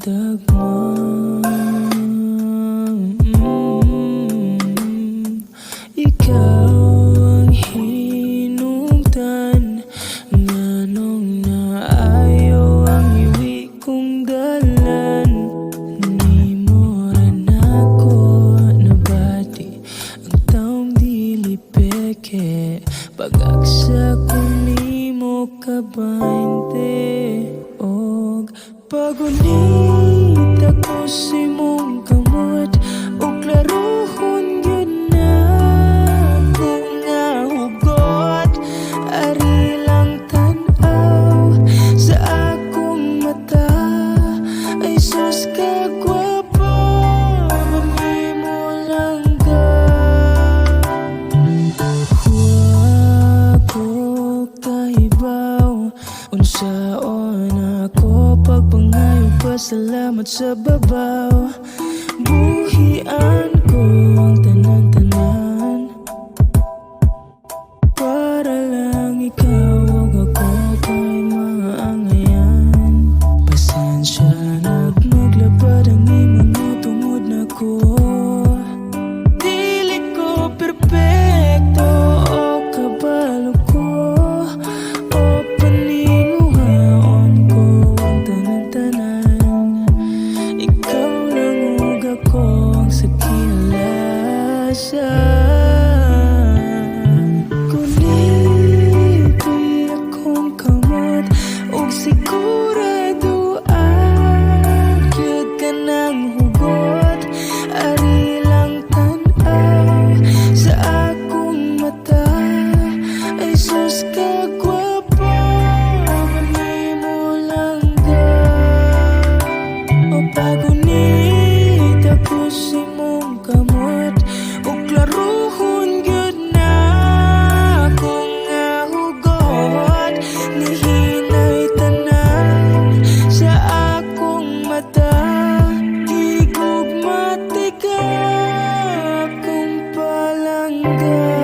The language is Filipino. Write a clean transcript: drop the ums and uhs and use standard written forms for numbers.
Ikaw ang hinungdan, nganong naayo ang iwi kong dalan. Ni mo rin ako nabati ang taong dili peke, pag-agsa ko nimo kabainte. Og pagunit ako sa imong kamot, og klarohon gyud na ako nga hugot. Ari lang tan-aw sa akong mata, ay sus ka gwapo, mamimo lang ka. Huwag ko kahibaw unsaon ako pagpangayo, pasalamat sa babaw. Buhian ko ang tanan-tanan para lang ikaw ug ako kay maangayan. Pasensya na't maglabad ang imong tungod na ko. Dili ko perpekto o kabalo ko, o paninguhaon ko ang tanan-tanan. Ikaw lang ug ako ang sakilasan. Kunito'y akong kamot, ug siguraduan gyud ka ng hugot. Ari lang tan-aw sa akong mata, ay sus ka gwapo, mamimo lang ka. O pagunit ako sa imong kamot, ug klarohon gyud na ako nga hugot. Nihinay tanan sa akong mata, tigugma tika akong palangga.